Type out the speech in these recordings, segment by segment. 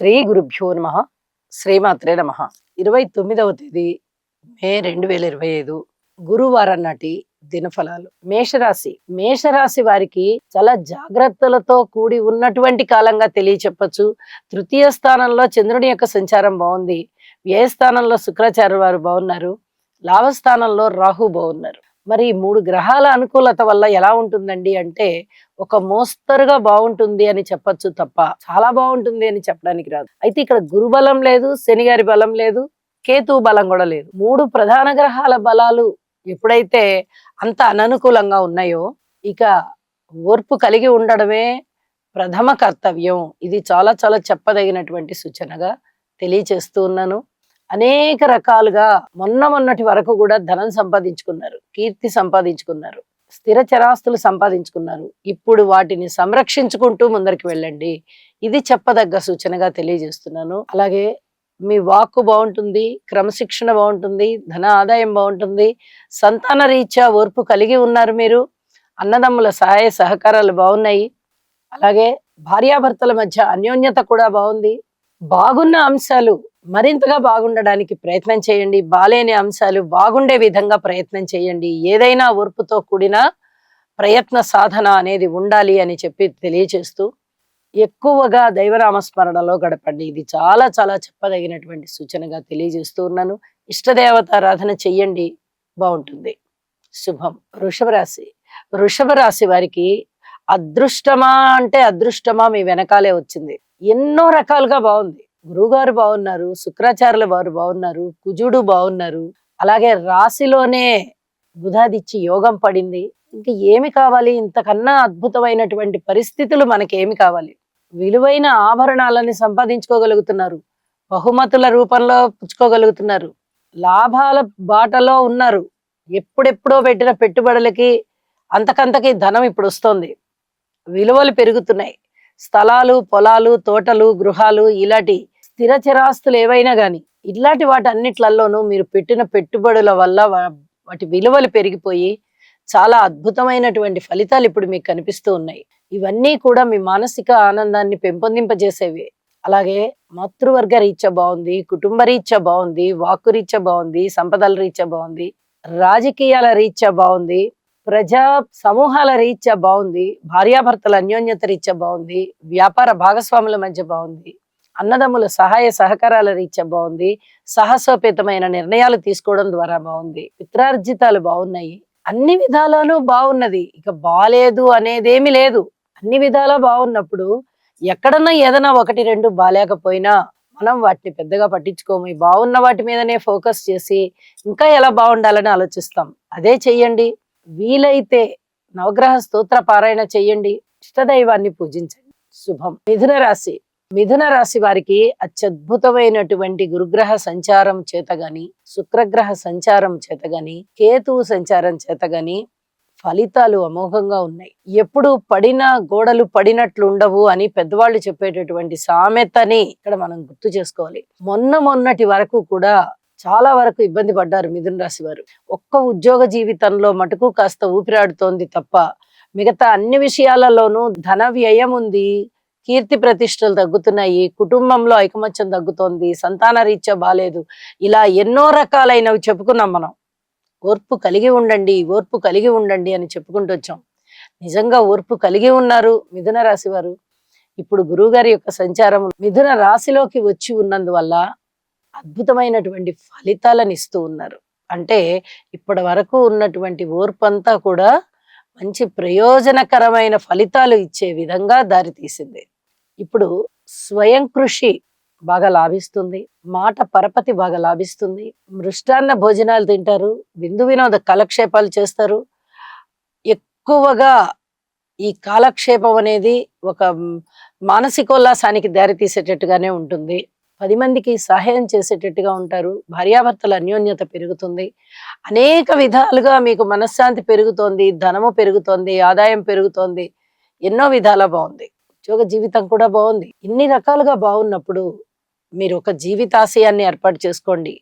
శ్రీ గురుభ్యో నమ. శ్రీమాత్రే నమ. 29వ తేదీ మే 2025 గురువారం నాటి దినఫలాలు. మేషరాశి వారికి చాలా జాగ్రత్తలతో కూడి ఉన్నటువంటి కాలంగా తెలియచెప్పచ్చు. తృతీయ స్థానంలో చంద్రుని యొక్క సంచారం బాగుంది. వ్యయ స్థానంలో శుక్రాచార్య వారు బాగున్నారు. లాభస్థానంలో రాహు బాగున్నారు. మరి 3 గ్రహాల అనుకూలత వల్ల ఎలా ఉంటుందండి అంటే ఒక మోస్తరుగా బాగుంటుంది అని చెప్పొచ్చు తప్ప చాలా బాగుంటుంది అని చెప్పడానికి రాదు. అయితే ఇక్కడ గురు బలం లేదు, శని గారి బలం లేదు, కేతు బలం కూడా లేదు. 3 ప్రధాన గ్రహాల బలాలు ఎప్పుడైతే అంత అననుకూలంగా ఉన్నాయో ఇక ఓర్పు కలిగి ఉండడమే ప్రథమ కర్తవ్యం. ఇది చాలా చాలా చెప్పదగినటువంటి సూచనగా తెలియచేస్తూ ఉన్నాను. అనేక రకాలుగా మొన్నటి వరకు కూడా ధనం సంపాదించుకున్నారు, కీర్తి సంపాదించుకున్నారు, స్థిర చరాస్తులు సంపాదించుకున్నారు. ఇప్పుడు వాటిని సంరక్షించుకుంటూ ముందరికి వెళ్ళండి. ఇది చెప్పదగ్గ సూచనగా తెలియజేస్తున్నాను. అలాగే మీ వాక్కు బాగుంటుంది, క్రమశిక్షణ బాగుంటుంది, ధన ఆదాయం బాగుంటుంది, సంతాన రీత్యా ఓర్పు కలిగి ఉన్నారు. మీరు అన్నదమ్ముల సహాయ సహకారాలు బాగున్నాయి. అలాగే భార్యాభర్తల మధ్య అన్యోన్యత కూడా బాగుంది. బాగున్న అంశాలు మరింతగా బాగుండడానికి ప్రయత్నం చేయండి. బాలేని అంశాలు బాగుండే విధంగా ప్రయత్నం చేయండి. ఏదైనా ఓర్పుతో కూడిన ప్రయత్న సాధన అనేది ఉండాలి అని చెప్పి తెలియచేస్తూ ఎక్కువగా దైవనామస్మరణలో గడపండి. ఇది చాలా చాలా చెప్పదగినటువంటి సూచనగా తెలియజేస్తూ ఉన్నాను. ఇష్టదేవతారాధన చెయ్యండి, బాగుంటుంది. శుభం. వృషభ రాశి వారికి అదృష్టమా అంటే అదృష్టమా మీ వెనకాలే వచ్చింది. ఎన్నో రకాలుగా బాగుంది. గురువుగారు బాగున్నారు, శుక్రాచార్యుల వారు బాగున్నారు, కుజుడు బాగున్నారు. అలాగే రాశిలోనే బుధాదిచ్చి యోగం పడింది. ఇంకా ఏమి కావాలి? ఇంతకన్నా అద్భుతమైనటువంటి పరిస్థితులు మనకి ఏమి కావాలి? విలువైన ఆభరణాలని సంపాదించుకోగలుగుతున్నారు, బహుమతుల రూపంలో పుచ్చుకోగలుగుతున్నారు, లాభాల బాటలో ఉన్నారు. ఎప్పుడెప్పుడో పెట్టిన పెట్టుబడులకి అంతకంతకి ధనం ఇప్పుడు వస్తోంది. విలువలు పెరుగుతున్నాయి. స్థలాలు, పొలాలు, తోటలు, గృహాలు, ఇలాంటి స్థిర చరాస్తులు ఏవైనా గాని ఇలాంటి వాటన్నిట్లలోనూ మీరు పెట్టిన పెట్టుబడుల వల్ల వాటి విలువలు పెరిగిపోయి చాలా అద్భుతమైనటువంటి ఫలితాలు ఇప్పుడు మీకు కనిపిస్తూ ఉన్నాయి. ఇవన్నీ కూడా మీ మానసిక ఆనందాన్ని పెంపొందింపజేసేవి. అలాగే మాతృవర్గ రీత్యా బాగుంది, కుటుంబ రీత్యా బాగుంది, వాక్కు రీత్యా బాగుంది, సంపదల రీత్యా బాగుంది, రాజకీయాల రీత్యా బాగుంది, ప్రజా సమూహాల రీత్యా బాగుంది, భార్యాభర్తల అన్యోన్యత రీత్యా బాగుంది, వ్యాపార భాగస్వాముల మధ్య బాగుంది, అన్నదమ్ముల సహాయ సహకారాల రీత్యా బాగుంది, సాహసోపేతమైన నిర్ణయాలు తీసుకోవడం ద్వారా బాగుంది, పిత్రార్జితాలు బాగున్నాయి. అన్ని విధాలను బాగున్నది. ఇక బాలేదు అనేదేమి లేదు. అన్ని విధాలా బాగున్నప్పుడు ఎక్కడన్నా ఏదైనా 1-2 బాలేకపోయినా మనం వాటిని పెద్దగా పట్టించుకోము. ఈ బాగున్న వాటి మీదనే ఫోకస్ చేసి ఇంకా ఎలా బాగుండాలని ఆలోచిస్తాం. అదే చెయ్యండి. వీలైతే నవగ్రహ స్తోత్ర పారాయణ చెయ్యండి, ఇష్టదైవాన్ని పూజించండి. శుభం. మిథున రాశి వారికి అత్యద్భుతమైనటువంటి గురుగ్రహ సంచారం చేతగాని, శుక్రగ్రహ సంచారం చేతగాని, కేతువు సంచారం చేతగాని ఫలితాలు అమోఘంగా ఉన్నాయి. ఎప్పుడు పడిన గోడలు పడినట్లు ఉండవు అని పెద్దవాళ్ళు చెప్పేటటువంటి సామెతని ఇక్కడ మనం గుర్తు చేసుకోవాలి. మొన్నటి వరకు కూడా చాలా వరకు ఇబ్బంది పడ్డారు మిథున రాశి వారు. ఒక్క ఉద్యోగ జీవితంలో మటుకు కాస్త ఊపిరాడుతోంది తప్ప మిగతా అన్ని విషయాలలోనూ ధన వ్యయం ఉంది, కీర్తి ప్రతిష్టలు తగ్గుతున్నాయి, కుటుంబంలో ఐకమత్యం తగ్గుతోంది, సంతాన రీత్యా బాలేదు. ఇలా ఎన్నో రకాలైనవి చెప్పుకున్నాం మనం. ఓర్పు కలిగి ఉండండి అని చెప్పుకుంటూ వచ్చాం. నిజంగా ఓర్పు కలిగి ఉన్నారు మిథున రాశి వారు. ఇప్పుడు గురువు గారి యొక్క సంచారం మిథున రాశిలోకి వచ్చి ఉన్నందువల్ల అద్భుతమైనటువంటి ఫలితాలను ఇస్తూ ఉన్నారు. అంటే ఇప్పటి వరకు ఉన్నటువంటి ఓర్పు అంతా కూడా మంచి ప్రయోజనకరమైన ఫలితాలు ఇచ్చే విధంగా దారితీసింది. ఇప్పుడు స్వయం కృషి బాగా లాభిస్తుంది, మాట పరపతి బాగా లాభిస్తుంది, మృష్టాన్న భోజనాలు తింటారు, విందు వినోద కాలక్షేపాలు చేస్తారు. ఎక్కువగా ఈ కాలక్షేపం అనేది ఒక మానసికోల్లాసానికి దారితీసేటట్టుగానే ఉంటుంది. 10 మందికి సహాయం చేసేటట్టుగా ఉంటారు. భార్యాభర్తల అన్యోన్యత పెరుగుతుంది. అనేక విధాలుగా మీకు మనశ్శాంతి పెరుగుతోంది, ధనము పెరుగుతోంది, ఆదాయం పెరుగుతోంది. ఎన్నో విధాలా బాగుంది. ఉద్యోగ జీవితం కూడా బాగుంది. ఇన్ని రకాలుగా బాగున్నప్పుడు మీరు ఒక జీవితాశయాన్ని ఏర్పాటు చేసుకోండి.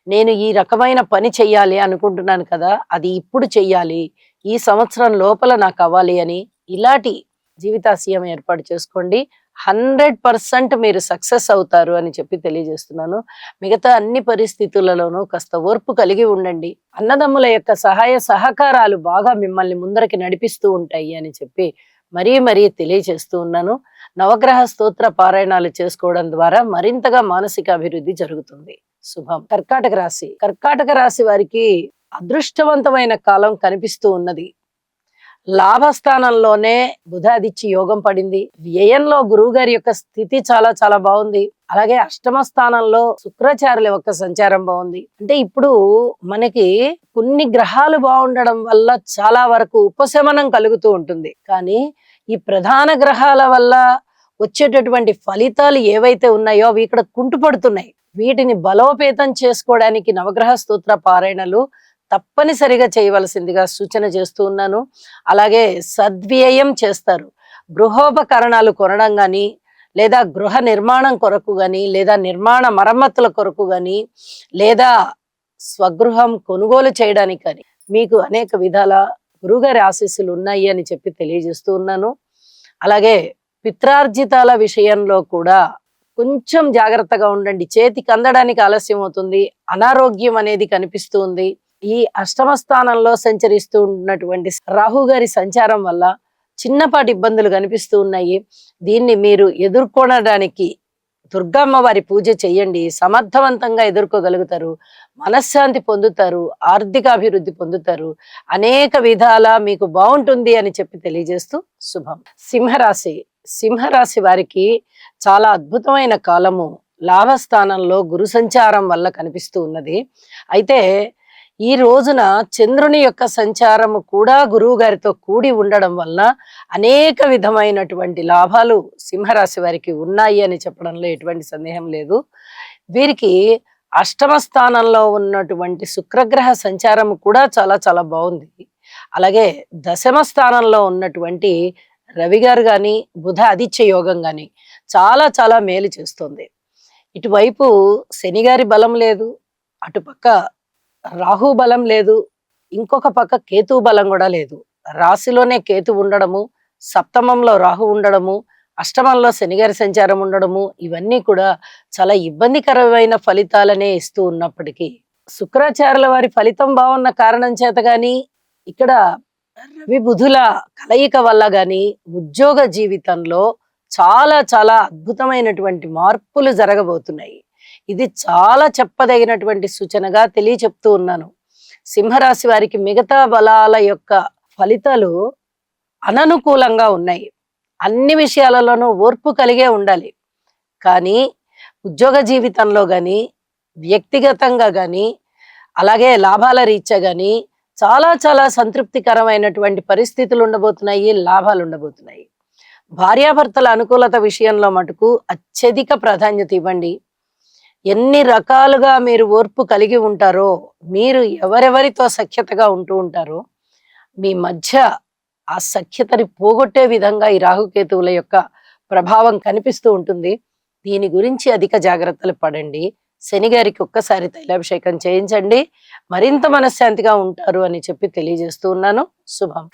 నేను ఈ రకమైన పని చెయ్యాలి అనుకుంటున్నాను కదా, అది ఇప్పుడు చెయ్యాలి, ఈ సంవత్సరం లోపల నాకు అవ్వాలి అని ఇలాంటి జీవితాశయం ఏర్పాటు చేసుకోండి. 100% మీరు సక్సెస్ అవుతారు అని చెప్పి తెలియజేస్తున్నాను. మిగతా అన్ని పరిస్థితులలోనూ కాస్త ఓర్పు కలిగి ఉండండి. అన్నదమ్ముల యొక్క సహాయ సహకారాలు బాగా మిమ్మల్ని ముందరికి నడిపిస్తూ ఉంటాయి అని చెప్పి మరీ తెలియజేస్తూ ఉన్నాను. నవగ్రహ స్తోత్ర పారాయణాలు చేసుకోవడం ద్వారా మరింతగా మానసిక అభివృద్ధి జరుగుతుంది. శుభం. కర్కాటక రాశి వారికి అదృష్టవంతమైన కాలం కనిపిస్తూ ఉన్నది. లాభస్థానంలోనే బుధాదిత్య యోగం పడింది. వ్యయంలో గురువు గారి యొక్క స్థితి చాలా చాలా బాగుంది. అలాగే అష్టమ స్థానంలో శుక్రాచార్యుల యొక్క సంచారం బాగుంది. అంటే ఇప్పుడు మనకి కొన్ని గ్రహాలు బాగుండడం వల్ల చాలా వరకు ఉపశమనం కలుగుతూ ఉంటుంది. కానీ ఈ ప్రధాన గ్రహాల వల్ల వచ్చేటటువంటి ఫలితాలు ఏవైతే ఉన్నాయో అవి ఇక్కడ కుంటుపడుతున్నాయి. వీటిని బలోపేతం చేసుకోవడానికి నవగ్రహ స్తోత్ర పారాయణలు తప్పనిసరిగా చేయవలసిందిగా సూచన చేస్తూ ఉన్నాను. అలాగే సద్వ్యయం చేస్తారు. గృహోపకరణాలు కొనడం కానీ, లేదా గృహ నిర్మాణం కొరకు కానీ, లేదా నిర్మాణ మరమ్మతుల కొరకు కానీ, లేదా స్వగృహం కొనుగోలు చేయడానికి కానీ మీకు అనేక విధాల గురువుగారి ఆశీస్సులు ఉన్నాయి అని చెప్పి తెలియజేస్తూ ఉన్నాను. అలాగే పిత్రార్జితాల విషయంలో కూడా కొంచెం జాగ్రత్తగా ఉండండి. చేతికి అందడానికి ఆలస్యం అవుతుంది. అనారోగ్యం అనేది కనిపిస్తూ ఉంది. ఈ అష్టమ స్థానంలో సంచరిస్తూ ఉన్నటువంటి రాహు గారి సంచారం వల్ల చిన్నపాటి ఇబ్బందులు కనిపిస్తూ ఉన్నాయి. దీన్ని మీరు ఎదుర్కొనడానికి దుర్గమ్మ వారి పూజ చెయ్యండి. సమర్థవంతంగా ఎదుర్కోగలుగుతారు. మనశ్శాంతి పొందుతారు. ఆర్థిక అభివృద్ధి పొందుతారు. అనేక విధాల మీకు బాగుంటుంది అని చెప్పి తెలియజేస్తూ శుభం. సింహరాశి వారికి చాలా అద్భుతమైన కాలము లాభస్థానంలో గురు సంచారం వల్ల కనిపిస్తూ ఉన్నది. అయితే ఈ రోజున చంద్రుని యొక్క సంచారము కూడా గురువు గారితో కూడి ఉండడం వల్ల అనేక విధమైనటువంటి లాభాలు సింహరాశి వారికి ఉన్నాయి అని చెప్పడంలో ఎటువంటి సందేహం లేదు. వీరికి అష్టమ స్థానంలో ఉన్నటువంటి శుక్రగ్రహ సంచారము కూడా చాలా చాలా బాగుంది. అలాగే దశమ స్థానంలో ఉన్నటువంటి రవి గారు కానీ, బుధ ఆదిత్య యోగం కానీ చాలా చాలా మేలు చేస్తుంది. ఇటువైపు శని గారి బలం లేదు, అటుపక్క రాహు బలం లేదు, ఇంకొక పక్క కేతు బలం కూడా లేదు. రాశిలోనే కేతు ఉండడము, సప్తమంలో రాహు ఉండడము, అష్టమంలో శనిగారి సంచారం ఉండడము, ఇవన్నీ కూడా చాలా ఇబ్బందికరమైన ఫలితాలనే ఇస్తూ ఉన్నప్పటికీ శుక్రాచార్యుల వారి ఫలితం బాగున్న కారణం చేత గాని, ఇక్కడ రవి బుధుల కలయిక వల్ల గాని ఉద్యోగ జీవితంలో చాలా చాలా అద్భుతమైనటువంటి మార్పులు జరగబోతున్నాయి. ఇది చాలా చెప్పదగినటువంటి సూచనగా తెలియచెప్తూ ఉన్నాను. సింహరాశి వారికి మిగతా బలాల యొక్క ఫలితాలు అననుకూలంగా ఉన్నాయి. అన్ని విషయాలలోనూ ఓర్పు కలిగే ఉండాలి. కానీ ఉద్యోగ జీవితంలో కానీ, వ్యక్తిగతంగా కానీ, అలాగే లాభాల రీత్యా కానీ చాలా చాలా సంతృప్తికరమైనటువంటి పరిస్థితులు ఉండబోతున్నాయి. లాభాలు ఉండబోతున్నాయి. భార్యాభర్తల అనుకూలత విషయంలో మటుకు అత్యధిక ప్రాధాన్యత ఇవ్వండి. ఎన్ని రకాలుగా మీరు ఓర్పు కలిగి ఉంటారో, మీరు ఎవరెవరితో సఖ్యతగా ఉంటూ ఉంటారో, మీ మధ్య ఆ సఖ్యతని పోగొట్టే విధంగా ఈ రాహుకేతువుల యొక్క ప్రభావం కనిపిస్తూ ఉంటుంది. దీని గురించి అధిక జాగ్రత్తలు పడండి. శని గారికి ఒక్కసారి తైలాభిషేకం చేయించండి. మరింత మనశ్శాంతిగా ఉంటారు అని చెప్పి తెలియజేస్తూ ఉన్నాను. శుభం.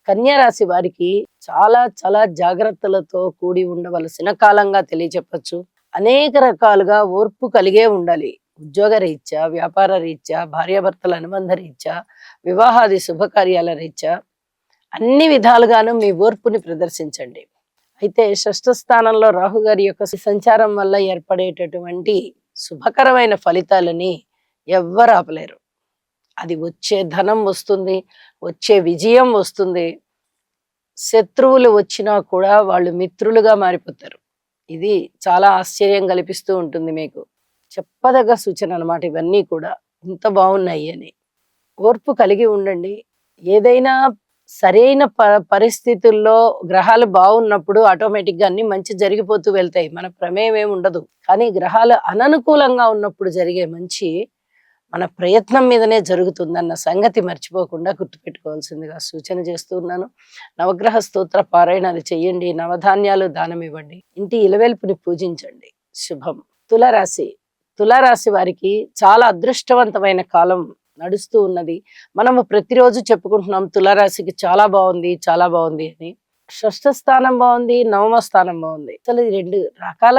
కన్యారాశి వారికి చాలా చాలా జాగ్రత్తలతో కూడి ఉండవలసిన కాలంగా తెలియచెప్పచ్చు. అనేక రకాలుగా ఓర్పు కలిగే ఉండాలి. ఉద్యోగ రీత్యా, వ్యాపార రీత్యా, భార్యాభర్తల అనుబంధ రీత్యా, వివాహాది శుభకార్యాల రీత్యా అన్ని విధాలుగాను మీ ఓర్పుని ప్రదర్శించండి. అయితే షష్ఠ స్థానంలో రాహు గారి యొక్క సంచారం వల్ల ఏర్పడేటటువంటి శుభకరమైన ఫలితాలని ఎవ్వరు ఆపలేరు. అది వచ్చే ధనం వస్తుంది, వచ్చే విజయం వస్తుంది. శత్రువులు వచ్చినా కూడా వాళ్ళు మిత్రులుగా మారిపోతారు. ఇది చాలా ఆశ్చర్యం కల్పిస్తూ ఉంటుంది. మీకు చెప్పదగ్గ సూచన అన్నమాట ఇవన్నీ కూడా. ఇంత బాగున్నాయి అని ఓర్పు కలిగి ఉండండి. ఏదైనా సరైన పరిస్థితుల్లో గ్రహాలు బాగున్నప్పుడు ఆటోమేటిక్ గా అన్ని మంచి జరిగిపోతూ వెళ్తాయి. మన ప్రమేయం ఏమి ఉండదు. కానీ గ్రహాలు అననుకూలంగా ఉన్నప్పుడు జరిగే మంచి మన ప్రయత్నం మీదనే జరుగుతుందన్న సంగతి మర్చిపోకుండా గుర్తుపెట్టుకోవాల్సిందిగా సూచన చేస్తూ ఉన్నాను. నవగ్రహ స్తోత్ర పారాయణాలు చెయ్యండి. నవధాన్యాలు దానం ఇవ్వండి. ఇంటి ఇలవెల్పుని పూజించండి. శుభం. తులారాశి వారికి చాలా అదృష్టవంతమైన కాలం నడుస్తూ ఉన్నది. మనము ప్రతిరోజు చెప్పుకుంటున్నాం తులారాశికి చాలా బాగుంది, చాలా బాగుంది అని. షష్ఠ స్థానం బాగుంది, నవమ స్థానం బాగుంది. అసలు ఈ 2 రకాల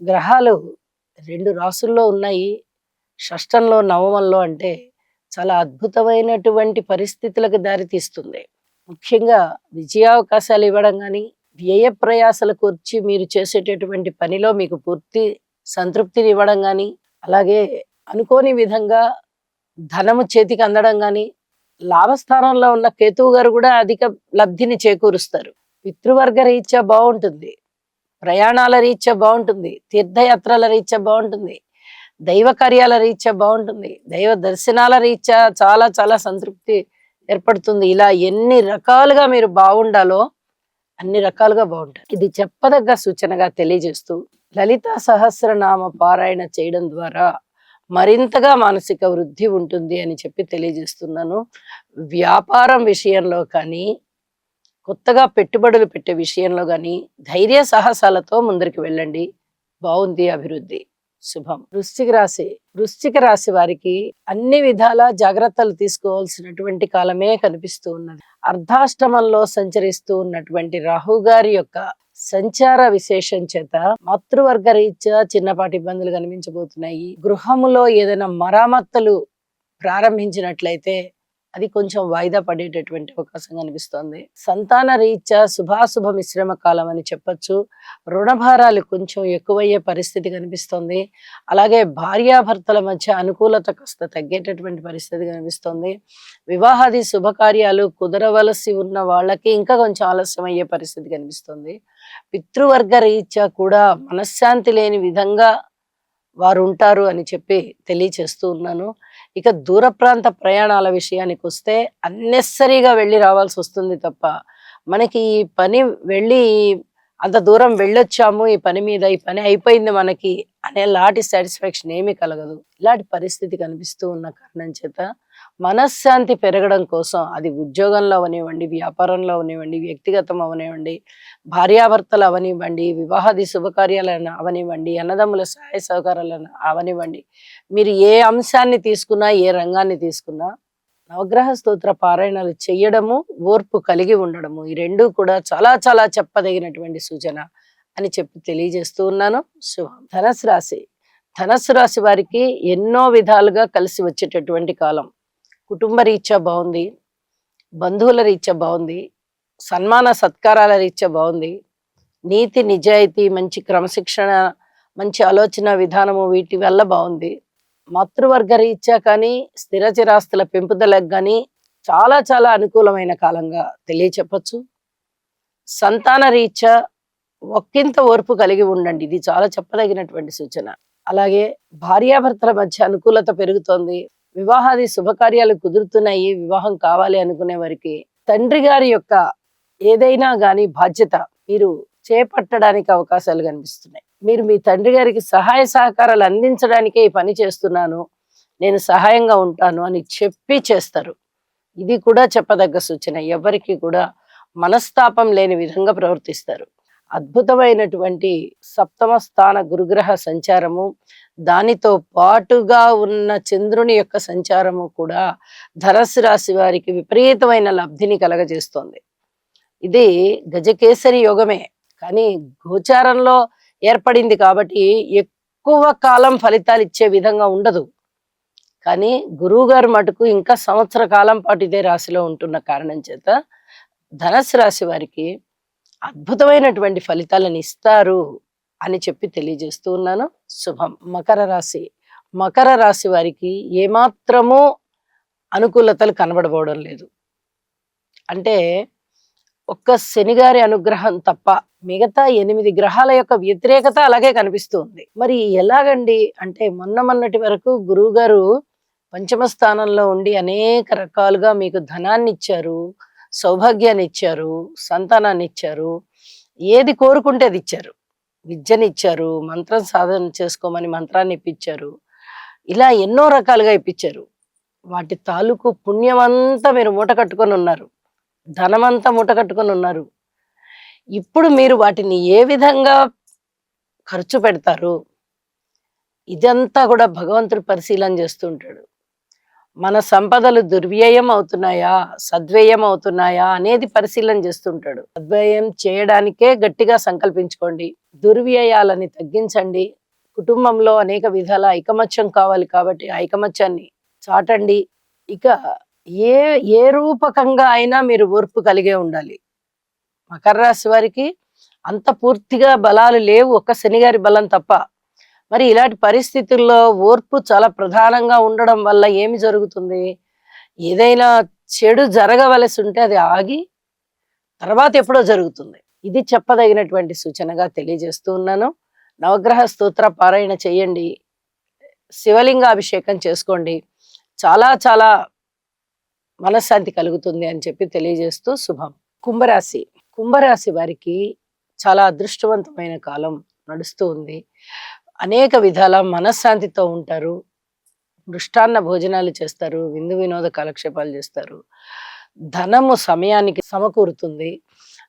గ్రహాలు 2 రాసుల్లో ఉన్నాయి. షష్టంలో, నవమంలో అంటే చాలా అద్భుతమైనటువంటి పరిస్థితులకు దారితీస్తుంది. ముఖ్యంగా విజయావకాశాలు ఇవ్వడం గానీ, వ్యయ ప్రయాసలు కూర్చి మీరు చేసేటటువంటి పనిలో మీకు పూర్తి సంతృప్తినివ్వడం గానీ, అలాగే అనుకోని విధంగా ధనము చేతికి అందడం గానీ, లాభస్థానంలో ఉన్న కేతువు గారు కూడా అధిక లబ్ధిని చేకూరుస్తారు. పితృవర్గ రీత్యా బావుంటుంది. ప్రయాణాల రీత్యా బావుంటుంది. తీర్థయాత్రల రీత్యా బావుంటుంది. దైవ కార్యాల రీత్యా బావుంటుంది. దైవ దర్శనాల రీత్యా చాలా చాలా సంతృప్తి ఏర్పడుతుంది. ఇలా ఎన్ని రకాలుగా మీరు బావుండాలో అన్ని రకాలుగా బావుంటారు. ఇది చెప్పదగ్గ సూచనగా తెలియజేస్తూ, లలితా సహస్రనామ పారాయణ చేయడం ద్వారా మరింతగా మానసిక వృద్ధి ఉంటుంది అని చెప్పి తెలియజేస్తున్నాను. వ్యాపారం విషయంలో కానీ, కొత్తగా పెట్టుబడులు పెట్టే విషయంలో గానీ ధైర్య సాహసాలతో ముందరికి వెళ్ళండి. బావుంది అభివృద్ధి. శుభం. వృశ్చిక రాశి వారికి అన్ని విధాల జాగ్రత్తలు తీసుకోవాల్సినటువంటి కాలమే కనిపిస్తూ ఉన్నది. అర్ధాష్టమంలో సంచరిస్తూ ఉన్నటువంటి రాహు గారి యొక్క సంచార విశేషం చేత మాతృవర్గ రీత్యా చిన్నపాటి ఇబ్బందులు కనిపించబోతున్నాయి. గృహములో ఏదైనా మరామత్తులు ప్రారంభించినట్లయితే అది కొంచెం వాయిదా పడేటటువంటి అవకాశం కనిపిస్తోంది. సంతాన రీత్యా శుభాశుభ మిశ్రమ కాలం అని చెప్పొచ్చు. రుణభారాలు కొంచెం ఎక్కువయ్యే పరిస్థితి కనిపిస్తోంది. అలాగే భార్యాభర్తల మధ్య అనుకూలత కాస్త తగ్గేటటువంటి పరిస్థితి కనిపిస్తోంది. వివాహాది శుభకార్యాలు కుదరవలసి ఉన్న వాళ్ళకి ఇంకా కొంచెం ఆలస్యం అయ్యే పరిస్థితి కనిపిస్తోంది. పితృవర్గ రీత్యా కూడా మనశ్శాంతి లేని విధంగా వారు ఉంటారు అని చెప్పి తెలియచేస్తూ ఉన్నాను. ఇక దూర ప్రాంత ప్రయాణాల విషయానికి వస్తే అన్నెసరీగా వెళ్ళి రావాల్సి వస్తుంది తప్ప మనకి ఈ పని వెళ్ళి అంత దూరం వెళ్ళొచ్చాము, ఈ పని మీద ఈ పని అయిపోయింది మనకి అనేలాంటి సాటిస్ఫాక్షన్ ఏమీ కలగదు. ఇలాంటి పరిస్థితి కనిపిస్తూ ఉన్న కారణం చేత మనశ్శాంతి పెరగడం కోసం అది ఉద్యోగంలో అవనివ్వండి, వ్యాపారంలో అవనివ్వండి, వ్యక్తిగతం అవనివ్వండి, భార్యాభర్తలు అవనివ్వండి, వివాహాది శుభకార్యాలను అవనివ్వండి, అన్నదమ్ముల సహాయ సహకారాలను అవనివ్వండి, మీరు ఏ అంశాన్ని తీసుకున్నా, ఏ రంగాన్ని తీసుకున్నా నవగ్రహ స్తోత్ర పారాయణాలు చెయ్యడము, ఓర్పు కలిగి ఉండడము, ఈ రెండూ కూడా చాలా చాలా చెప్పదగినటువంటి సూచన అని చెప్పి తెలియజేస్తూ ఉన్నాను. శుభం. ధనస్సు రాశి వారికి ఎన్నో విధాలుగా కలిసి వచ్చేటటువంటి కాలం. కుటుంబ రీత్యా బాగుంది, బంధువుల రీత్యా బాగుంది, సన్మాన సత్కారాల రీత్యా బాగుంది, నీతి నిజాయితీ, మంచి క్రమశిక్షణ, మంచి ఆలోచన విధానము వీటి వల్ల బాగుంది. మాతృవర్గ రీత్యా కానీ స్థిర చిరాస్తుల పెంపుదలకు కానీ చాలా చాలా అనుకూలమైన కాలంగా తెలియచెప్పచ్చు. సంతాన రీత్యా ఒక్కింత ఓర్పు కలిగి ఉండండి, ఇది చాలా చెప్పదగినటువంటి సూచన. అలాగే భార్యాభర్తల మధ్య అనుకూలత పెరుగుతోంది. వివాహాది శుభకార్యాలు కుదురుతున్నాయి. వివాహం కావాలి అనుకునే వారికి తండ్రి గారి యొక్క ఏదైనా గాని బాధ్యత మీరు చేపట్టడానికి అవకాశాలు కనిపిస్తున్నాయి. మీరు మీ తండ్రి గారికి సహాయ సహకారాలు అందించడానికే ఈ పని చేస్తున్నాను, నేను సహాయంగా ఉంటాను అని చెప్పి చేస్తారు. ఇది కూడా చెప్పదగ్గ సూచన. ఎవరికి కూడా మనస్తాపం లేని విధంగా ప్రవర్తిస్తారు. అద్భుతమైనటువంటి సప్తమ స్థాన గురుగ్రహ సంచారము, దానితో పాటుగా ఉన్న చంద్రుని యొక్క సంచారము కూడా ధనస్సు రాశి వారికి విపరీతమైన లబ్ధిని కలగజేస్తోంది. ఇది గజకేసరి యోగమే, కానీ గోచారంలో ఏర్పడింది కాబట్టి ఎక్కువ కాలం ఫలితాలు ఇచ్చే విధంగా ఉండదు. కానీ గురువు గారు మటుకు ఇంకా సంవత్సర కాలం పాటు ఇదే రాశిలో ఉంటున్న కారణం చేత ధనస్సు రాశి వారికి అద్భుతమైనటువంటి ఫలితాలను ఇస్తారు అని చెప్పి తెలియజేస్తూ ఉన్నాను. శుభం. మకర రాశి వారికి ఏమాత్రమూ అనుకూలతలు కనబడబోవడం లేదు. అంటే ఒక్క శనిగారి అనుగ్రహం తప్ప మిగతా 8 గ్రహాల యొక్క వ్యతిరేకత అలాగే కనిపిస్తూ ఉంది. మరి ఎలాగండి అంటే మొన్నటి వరకు గురువు గారు పంచమ స్థానంలో ఉండి అనేక రకాలుగా మీకు ధనాన్ని ఇచ్చారు, సౌభాగ్యాన్ని ఇచ్చారు, సంతానాన్ని ఇచ్చారు, ఏది కోరుకుంటే అది ఇచ్చారు. విద్యని ఇచ్చారు, మంత్రం సాధన చేసుకోమని మంత్రాన్ని ఇప్పించారు, ఇలా ఎన్నో రకాలుగా ఇప్పించారు. వాటి తాలూకు పుణ్యమంతా మీరు మూట కట్టుకొని ఉన్నారు, ధనమంతా మూట కట్టుకొని ఉన్నారు. ఇప్పుడు మీరు వాటిని ఏ విధంగా ఖర్చు పెడతారు, ఇదంతా కూడా భగవంతుడు పరిశీలన చేస్తూ ఉంటాడు. మన సంపదలు దుర్వ్యయం అవుతున్నాయా, సద్వ్యయం అవుతున్నాయా అనేది పరిశీలన చేస్తుంటాడు. సద్వ్యయం చేయడానికే గట్టిగా సంకల్పించుకోండి. దుర్వ్యయాలని తగ్గించండి. కుటుంబంలో అనేక విధాల ఐకమత్యం కావాలి కాబట్టి ఐకమత్యాన్ని చాటండి. ఇక ఏ ఏ రూపకంగా అయినా మీరు ఓర్పు కలిగే ఉండాలి. మకర రాశి వారికి అంత పూర్తిగా బలాలు లేవు, ఒక్క శనిగారి బలం తప్ప. మరి ఇలాంటి పరిస్థితుల్లో ఓర్పు చాలా ప్రధానంగా ఉండడం వల్ల ఏమి జరుగుతుంది? ఏదైనా చెడు జరగవలసి ఉంటే అది ఆగి తర్వాత ఎప్పుడో జరుగుతుంది. ఇది చెప్పదగినటువంటి సూచనగా తెలియజేస్తూ ఉన్నాను. నవగ్రహ స్తోత్ర పారాయణ చేయండి. శివలింగాభిషేకం చేసుకోండి. చాలా చాలా మనశ్శాంతి కలుగుతుంది అని చెప్పి తెలియజేస్తూ శుభం. కుంభరాశి. కుంభరాశి వారికి చాలా అదృష్టవంతమైన కాలం నడుస్తూ ఉంది. అనేక విధాల మనశ్శాంతితో ఉంటారు. మృష్టాన్న భోజనాలు చేస్తారు, విందు వినోద కాలక్షేపాలు చేస్తారు. ధనము సమయానికి సమకూరుతుంది.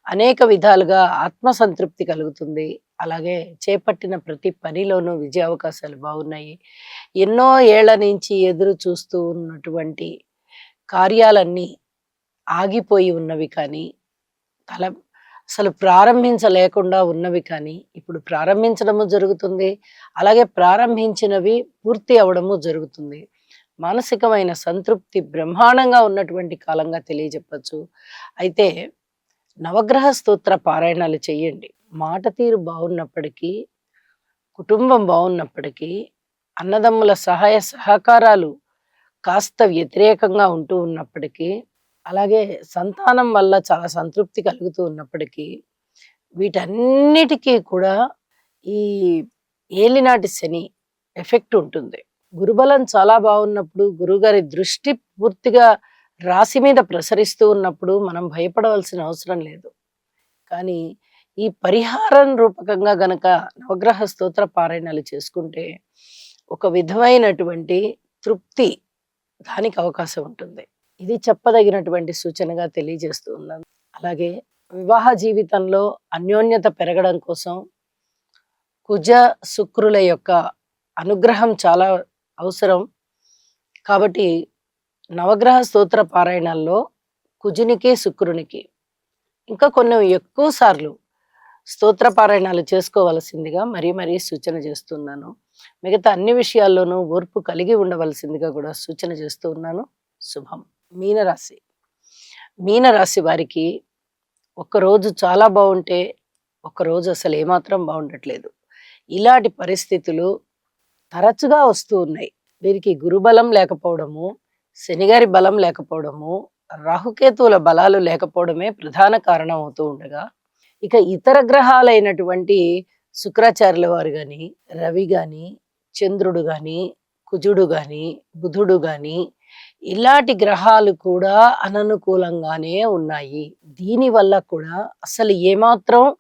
అనేక విధాలుగా ఆత్మసంతృప్తి కలుగుతుంది. అలాగే చేపట్టిన ప్రతి పనిలోనూ విజయ అవకాశాలు బాగున్నాయి. ఎన్నో ఏళ్ల నుంచి ఎదురు చూస్తూ ఉన్నటువంటి కార్యాలన్నీ ఆగిపోయి ఉన్నవి కానీ, అసలు ప్రారంభించలేకుండా ఉన్నవి కానీ ఇప్పుడు ప్రారంభించడము జరుగుతుంది. అలాగే ప్రారంభించినవి పూర్తి అవడము జరుగుతుంది. మానసికమైన సంతృప్తి బ్రహ్మాండంగా ఉన్నటువంటి కాలంగా తెలియజెప్పచ్చు. అయితే నవగ్రహ స్తోత్ర పారాయణాలు చేయండి. మాట తీరు బాగున్నప్పటికీ, కుటుంబం బాగున్నప్పటికీ, అన్నదమ్ముల సహాయ సహకారాలు కాస్త వ్యతిరేకంగా ఉంటూ ఉన్నప్పటికీ, అలాగే సంతానం వల్ల చాలా సంతృప్తి కలుగుతూ ఉన్నప్పటికీ, వీటన్నిటికీ కూడా ఈ ఏలినాటి శని ఎఫెక్ట్ ఉంటుంది. గురుబలం చాలా బాగున్నప్పుడు, గురుగారి దృష్టి పూర్తిగా రాశి మీద ప్రసరిస్తూ ఉన్నప్పుడు మనం భయపడవలసిన అవసరం లేదు. కానీ ఈ పరిహారం రూపకంగా గనక నవగ్రహ స్తోత్ర పారాయణాలు చేసుకుంటే ఒక విధమైనటువంటి తృప్తి దానికి అవకాశం ఉంటుంది. ఇది చెప్పదగినటువంటి సూచనగా తెలియజేస్తూ ఉన్నాను. అలాగే వివాహ జీవితంలో అన్యోన్యత పెరగడం కోసం కుజ శుక్రుల యొక్క అనుగ్రహం చాలా అవసరం. కాబట్టి నవగ్రహ స్తోత్ర పారాయణాల్లో కుజునికి, శుక్రునికి ఇంకా కొన్ని ఎక్కువ సార్లు స్తోత్ర పారాయణాలు చేసుకోవలసిందిగా మరీ సూచన చేస్తున్నాను. మిగతా అన్ని విషయాల్లోనూ ఓర్పు కలిగి ఉండవలసిందిగా కూడా సూచన చేస్తూ ఉన్నాను. శుభం. మీనరాశి. మీనరాశి వారికి ఒక్కరోజు చాలా బాగుంటే ఒక్కరోజు అసలు ఏమాత్రం బాగుండట్లేదు. ఇలాంటి పరిస్థితులు తరచుగా వస్తూ ఉన్నాయి. వీరికి గురుబలం లేకపోవడము, శనిగారి బలం లేకపోవడము, రాహుకేతువుల బలాలు లేకపోవడమే ప్రధాన కారణం అవుతూ ఉండగా, ఇక ఇతర గ్రహాలైనటువంటి శుక్రాచార్యుల వారు గాని, రవి గాని, చంద్రుడు గాని, కుజుడు గాని, బుధుడు గాని ఇలాంటి గ్రహాలు కూడా అననుకూలంగానే ఉన్నాయి. దీనివల్ల కూడా అసలు ఏమాత్రం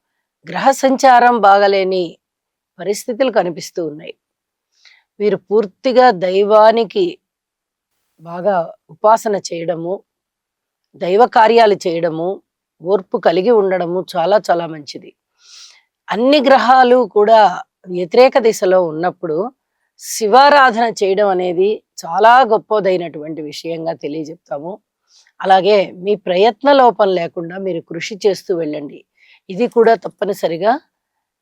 గ్రహ సంచారం బాగలేని పరిస్థితులు కనిపిస్తూ ఉన్నాయి. వీరు పూర్తిగా దైవానికి బాగా ఉపాసన చేయడము, దైవ కార్యాలు చేయడము, ఓర్పు కలిగి ఉండడము చాలా చాలా మంచిది. అన్ని గ్రహాలు కూడా వ్యతిరేక దిశలో ఉన్నప్పుడు శివారాధన చేయడం అనేది చాలా గొప్పదైనటువంటి విషయంగా తెలియజెప్తాము. అలాగే మీ ప్రయత్న లోపం లేకుండా మీరు కృషి చేస్తూ వెళ్ళండి. ఇది కూడా తప్పనిసరిగా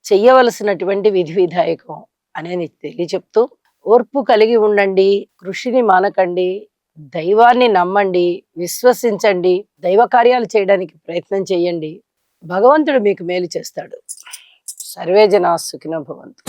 చెయ్యవలసినటువంటి విధి విధాయకం అనేది తెలియచెప్తూ, ఓర్పు కలిగి ఉండండి, కృషిని మానకండి, దైవాన్ని నమ్మండి, విశ్వసించండి, దైవ కార్యాలు చేయడానికి ప్రయత్నం చేయండి. భగవంతుడు మీకు మేలు చేస్తాడు. సర్వే జనా సుఖినో భవంతు.